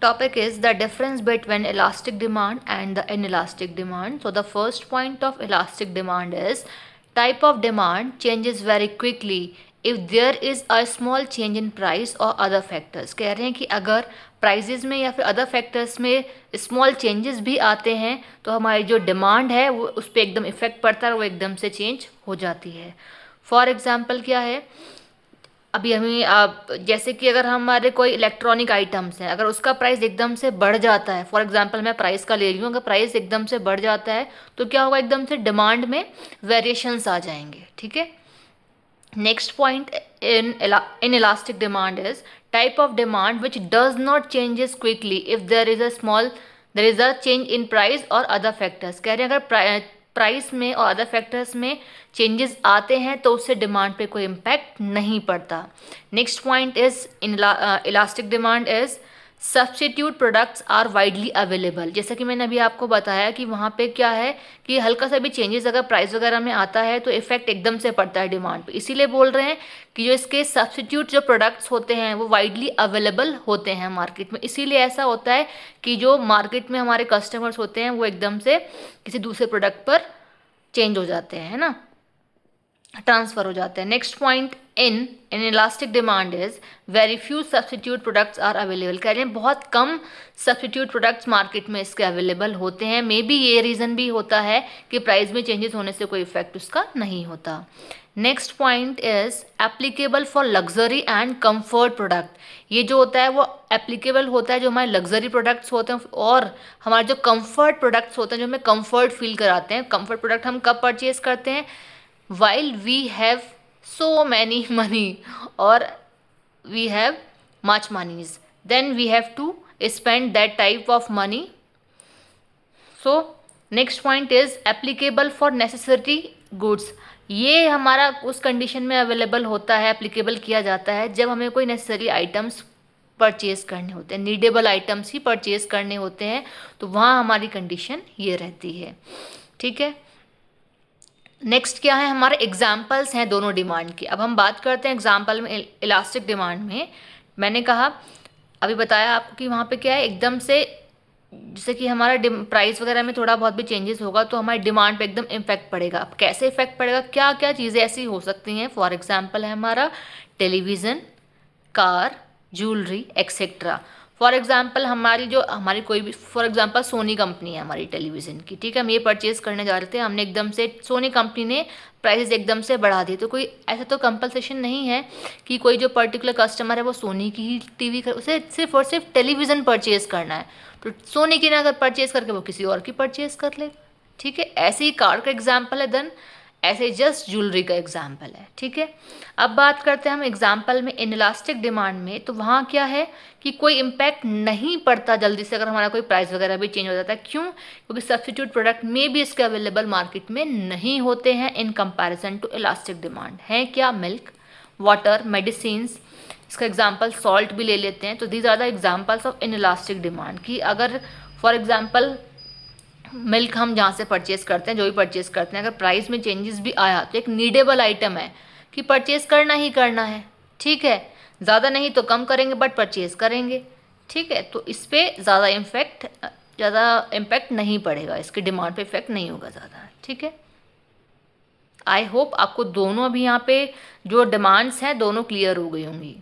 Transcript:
Topic is the difference between elastic demand and the inelastic demand. So the first point of elastic demand is type of demand changes very quickly if there is a small change in price or other factors. कह रहे हैं कि अगर prizes में या फिर other factors में small changes भी आते हैं तो हमारी जो डिमांड है वो उस पर एकदम इफेक्ट पड़ता है और वो एकदम से चेंज हो जाती है. फॉर एग्जाम्पल क्या है, अभी हमें जैसे कि अगर हमारे कोई इलेक्ट्रॉनिक आइटम्स हैं, अगर उसका प्राइस एकदम से बढ़ जाता है, फॉर एग्जांपल मैं प्राइस का ले रही हूँ, अगर प्राइस एकदम से बढ़ जाता है तो क्या होगा, एकदम से डिमांड में वेरिएशंस आ जाएंगे. ठीक है. Next point inelastic demand is type of demand which does not changes quickly if there is a change in price और अदर फैक्टर्स. कह रहे हैं अगर प्राइस में और अदर फैक्टर्स में चेंजेस आते हैं तो उससे डिमांड पे कोई इम्पैक्ट नहीं पड़ता. Next point is inelastic demand is substitute products are widely available. जैसा कि मैंने अभी आपको बताया कि वहाँ पे क्या है कि हल्का सा भी चेंजेस अगर प्राइस वगैरह में आता है तो इफेक्ट एकदम से पड़ता है डिमांड पे. इसीलिए बोल रहे हैं कि जो इसके सब्स्टिट्यूट जो प्रोडक्ट्स होते हैं वो वाइडली अवेलेबल होते हैं मार्केट में. इसीलिए ऐसा होता है कि जो मार्केट में हमारे कस्टमर्स होते हैं वो एकदम से किसी दूसरे प्रोडक्ट पर चेंज हो जाते हैं, है ना, ट्रांसफर हो जाते हैं. Next point inelastic demand is very few substitute products are available. कह रहे हैं बहुत कम सब्स्टिट्यूट प्रोडक्ट्स मार्केट में इसके अवेलेबल होते हैं. मे बी ये रीज़न भी होता है कि प्राइस में चेंजेस होने से कोई इफेक्ट उसका नहीं होता. Next point is applicable for luxury and comfort product. ये जो होता है वो एप्लीकेबल होता है जो हमारे लग्जरी प्रोडक्ट्स होते हैं और हमारे जो कंफर्ट प्रोडक्ट्स होते हैं जो हमें कंफर्ट फील कराते हैं. कंफर्ट प्रोडक्ट हम कब परचेज करते हैं, while we have so many money or we have much monies, then we have to spend that type of money. So next point is applicable for necessary goods. ये हमारा उस condition में available होता है, applicable किया जाता है जब हमें कोई नेसेसरी आइटम्स परचेज करने होते हैं, नीडेबल आइटम्स ही परचेज करने होते हैं, तो वहाँ हमारी कंडीशन ये रहती है. ठीक है. नेक्स्ट क्या है, हमारे एग्जाम्पल्स हैं दोनों डिमांड के. अब हम बात करते हैं एग्जाम्पल में इलास्टिक डिमांड में. मैंने कहा अभी बताया आपको कि वहाँ पे क्या है, एकदम से जैसे कि हमारा प्राइस वगैरह में थोड़ा बहुत भी चेंजेस होगा तो हमारी डिमांड पे एकदम इम्पैक्ट पड़ेगा. अब कैसे इफेक्ट पड़ेगा, क्या क्या चीज़ें ऐसी हो सकती हैं. फॉर एग्जाम्पल है हमारा television, car, jewellery etcetera. For example हमारी कोई भी, फॉर एग्जाम्पल सोनी कंपनी है हमारी टेलीविज़न की. ठीक है. हम ये परचेज़ करने जा रहे थे, हमने एकदम से सोनी कंपनी ने प्राइसेस एकदम से बढ़ा दिए. तो कोई ऐसा तो कंपलसेशन नहीं है कि कोई जो पर्टिकुलर कस्टमर है वो सोनी की ही टीवी उसे सिर्फ और सिर्फ टेलीविज़न परचेज़ करना है तो सोनी की ना अगर परचेज़ करके वो किसी और की परचेज़ कर ले. ठीक है. ऐसे ही कार का एग्जाम्पल है, देन ऐसे जस्ट ज्वेलरी का एग्जाम्पल है. ठीक है. अब बात करते हैं हम एग्जाम्पल में इनलास्टिक डिमांड में. तो वहाँ क्या है कि कोई इम्पैक्ट नहीं पड़ता जल्दी से अगर हमारा कोई प्राइस वगैरह भी चेंज हो जाता है. क्यों? क्योंकि सब्स्टिट्यूट प्रोडक्ट में भी इसके अवेलेबल मार्केट में नहीं होते हैं in comparison to elastic demand. है क्या? Milk, water, medicines. इसका एग्जाम्पल सॉल्ट भी ले लेते हैं. तो these are the examples of inelastic demand. कि अगर फॉर एग्जाम्पल मिल्क हम जहाँ से परचेज़ करते हैं, जो भी परचेज़ करते हैं, अगर प्राइस में चेंजेस भी आया तो एक नीडेबल आइटम है कि परचेज़ करना ही करना है. ठीक है. ज़्यादा नहीं तो कम करेंगे बट परचेज़ करेंगे. ठीक है. तो इस पर ज़्यादा इम्पैक्ट नहीं पड़ेगा, इसकी डिमांड पे इफेक्ट नहीं होगा ज़्यादा. ठीक है. आई होप आपको दोनों अभी यहाँ पे जो डिमांड्स हैं दोनों क्लियर हो गई होंगी.